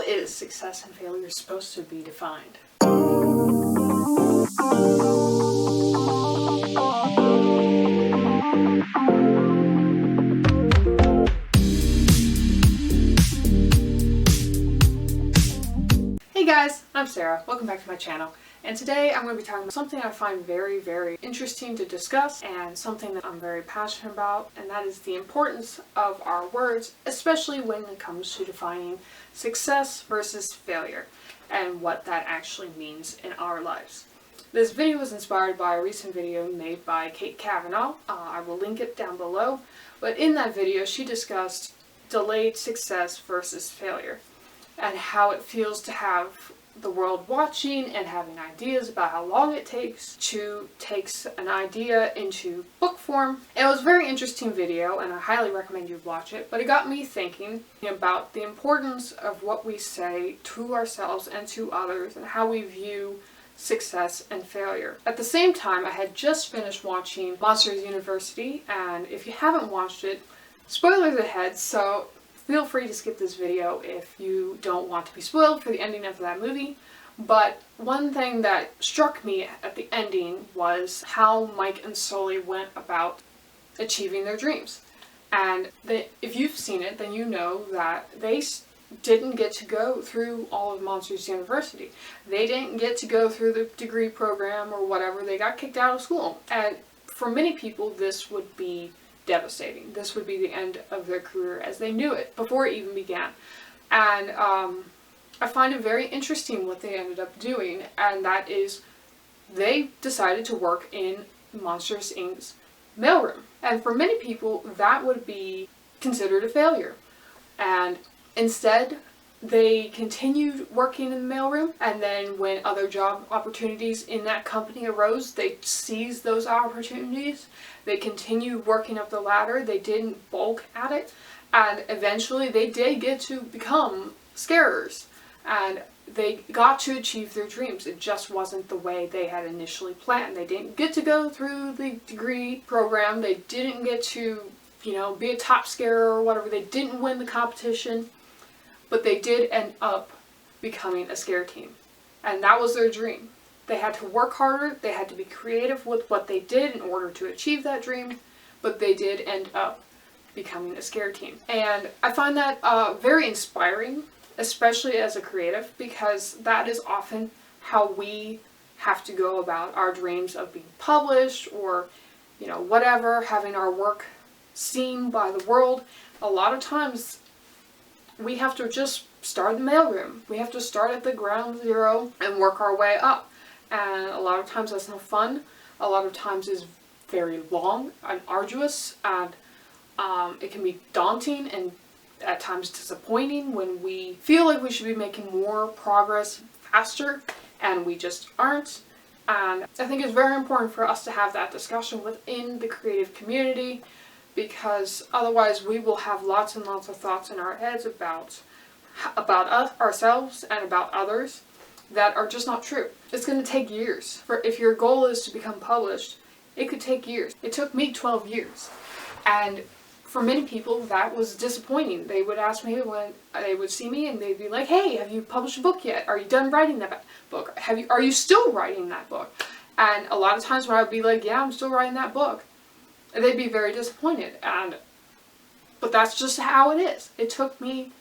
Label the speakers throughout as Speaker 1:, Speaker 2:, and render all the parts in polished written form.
Speaker 1: is success and failure supposed to be defined? Hey guys, I'm Sarah. Welcome back to my channel. And today I'm going to be talking about something I find very, very interesting to discuss and something that I'm very passionate about, and that is the importance of our words, especially when it comes to defining success versus failure and what that actually means in our lives. This video was inspired by a recent video made by Kate Kavanaugh. I will link it down below. But in that video, she discussed delayed success versus failure and how it feels to have the world watching and having ideas about how long it takes to take an idea into book form. It was a very interesting video and I highly recommend you watch it, but it got me thinking about the importance of what we say to ourselves and to others and how we view success and failure. At the same time, I had just finished watching Monsters University, and if you haven't watched it, spoilers ahead, so feel free to skip this video if you don't want to be spoiled for the ending of that movie. But one thing that struck me at the ending was how Mike and Sully went about achieving their dreams. And if you've seen it, then you know that they didn't get to go through all of Monsters University. They didn't get to go through the degree program or whatever. They got kicked out of school. And for many people, this would be devastating. This would be the end of their career as they knew it before it even began. And I find it very interesting what they ended up doing, and that is they decided to work in Monsters Inc.'s mailroom. And for many people, that would be considered a failure. And instead, they continued working in the mailroom, and then when other job opportunities in that company arose, they seized those opportunities. They continued working up the ladder. They didn't balk at it, and eventually they did get to become scarers, and they got to achieve their dreams. It just wasn't the way they had initially planned. They didn't get to go through the degree program. They didn't get to, be a top scarer or whatever. They didn't win the competition. But they did end up becoming a scare team. And that was their dream. They had to work harder, they had to be creative with what they did in order to achieve that dream, but they did end up becoming a scare team. And I find that very inspiring, especially as a creative, because that is often how we have to go about our dreams of being published or, whatever, having our work seen by the world. A lot of times, we have to just start in the mailroom. We have to start at the ground zero and work our way up. And a lot of times that's no fun. A lot of times it's very long and arduous, and it can be daunting and at times disappointing when we feel like we should be making more progress faster and we just aren't. And I think it's very important for us to have that discussion within the creative community, because otherwise we will have lots and lots of thoughts in our heads about us, ourselves, and about others that are just not true. It's going to take years. If your goal is to become published, it could take years. It took me 12 years. And for many people, that was disappointing. They would ask me when they would see me and they'd be like, hey, have you published a book yet? Are you done writing that book? Are you still writing that book? And a lot of times when I would be like, yeah, I'm still writing that book, they'd be very disappointed. But that's just how it is. It took me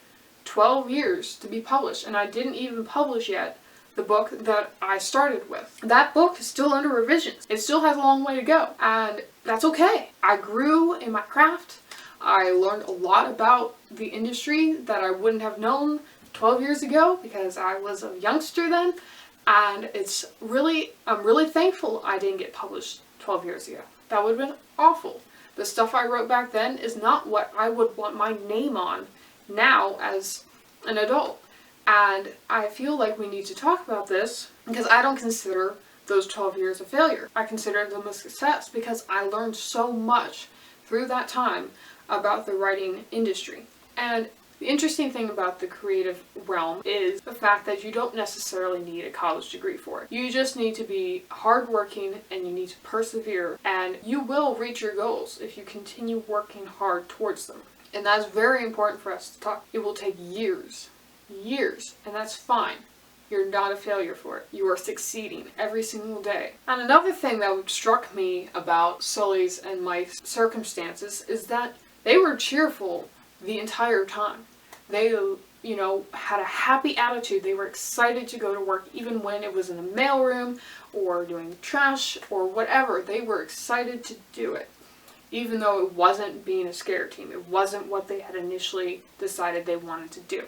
Speaker 1: 12 years to be published, and I didn't even publish yet the book that I started with. That book is still under revisions. It still has a long way to go, and that's okay. I grew in my craft. I learned a lot about the industry that I wouldn't have known 12 years ago because I was a youngster then, and I'm really thankful I didn't get published 12 years ago. That would have been awful. The stuff I wrote back then is not what I would want my name on now as an adult. And I feel like we need to talk about this because I don't consider those 12 years a failure. I consider them a success because I learned so much through that time about the writing industry. And the interesting thing about the creative realm is the fact that you don't necessarily need a college degree for it. You just need to be hardworking and you need to persevere, and you will reach your goals if you continue working hard towards them. And that's very important for us to talk. It will take years years, and that's fine. You're not a failure for it. You are succeeding every single day. And another thing that struck me about Sully's and Mike's circumstances is that they were cheerful the entire time. They, had a happy attitude. They were excited to go to work even when it was in the mailroom or doing the trash or whatever. They were excited to do it, even though it wasn't being a scare team. It wasn't what they had initially decided they wanted to do.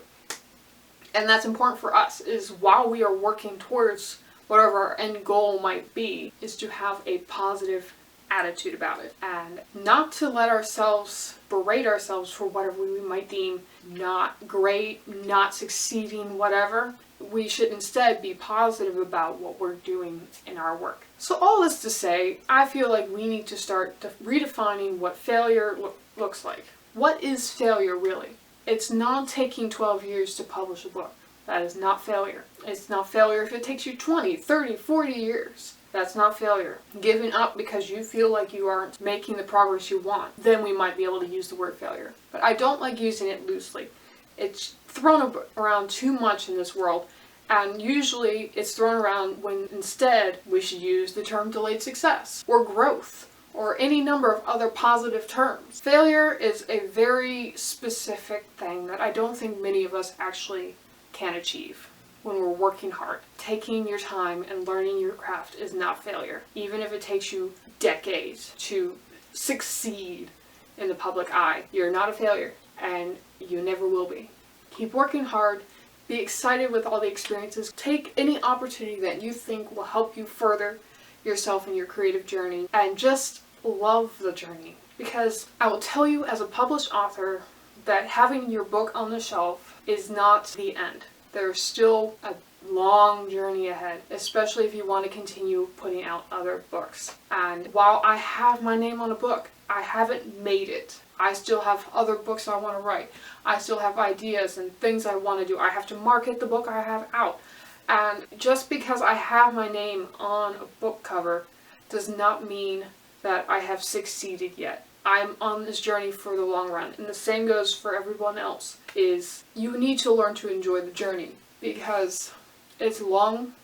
Speaker 1: And that's important for us, is while we are working towards whatever our end goal might be, is to have a positive attitude about it and not to let ourselves berate ourselves for whatever we might deem not great, not succeeding, whatever. We should instead be positive about what we're doing in our work. So all this to say, I feel like we need to start redefining what failure looks like. What is failure really? It's not taking 12 years to publish a book. That is not failure. It's not failure if it takes you 20, 30, 40 years. That's not failure. Giving up because you feel like you aren't making the progress you want, then we might be able to use the word failure. But I don't like using it loosely. It's thrown around too much in this world, and usually it's thrown around when instead we should use the term delayed success or growth, or any number of other positive terms. Failure is a very specific thing that I don't think many of us actually can achieve when we're working hard. Taking your time and learning your craft is not failure, even if it takes you decades to succeed in the public eye. You're not a failure, and you never will be. Keep working hard. Be excited with all the experiences. Take any opportunity that you think will help you further yourself in your creative journey, and just love the journey. Because I will tell you, as a published author, that having your book on the shelf is not the end. There's still a long journey ahead, especially if you want to continue putting out other books. And while I have my name on a book, I haven't made it. I still have other books I want to write. I still have ideas and things I want to do. I have to market the book I have out. And just because I have my name on a book cover does not mean that I have succeeded yet. I'm on this journey for the long run, and the same goes for everyone else, is you need to learn to enjoy the journey, because it's long.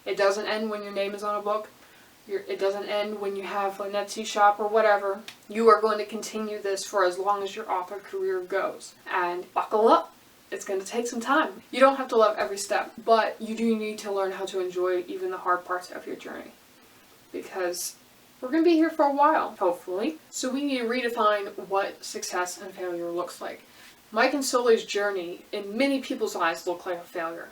Speaker 1: It doesn't end when your name is on a book. It doesn't end when you have an Etsy shop or whatever. You are going to continue this for as long as your author career goes. And buckle up. It's going to take some time. You don't have to love every step, but you do need to learn how to enjoy even the hard parts of your journey, because we're going to be here for a while, hopefully. So we need to redefine what success and failure looks like. Mike and Sully's journey, in many people's eyes, looked like a failure.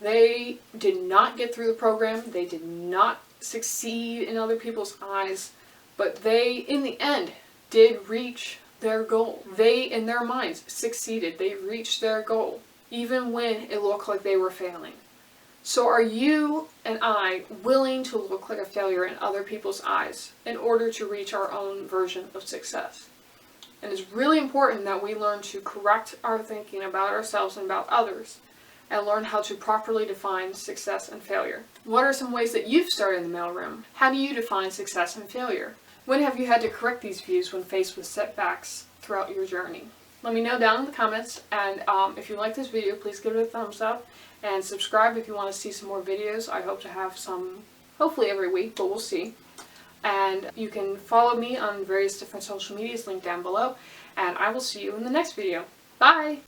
Speaker 1: They did not get through the program. They did not succeed in other people's eyes. But they, in the end, did reach their goal. They, in their minds, succeeded. They reached their goal, even when it looked like they were failing. So are you and I willing to look like a failure in other people's eyes in order to reach our own version of success? And it's really important that we learn to correct our thinking about ourselves and about others, and learn how to properly define success and failure. What are some ways that you've started in the mailroom? How do you define success and failure? When have you had to correct these views when faced with setbacks throughout your journey? Let me know down in the comments, and if you like this video, please give it a thumbs up, and subscribe if you want to see some more videos. I hope to have some, hopefully every week, but we'll see. And you can follow me on various different social medias linked down below, and I will see you in the next video. Bye!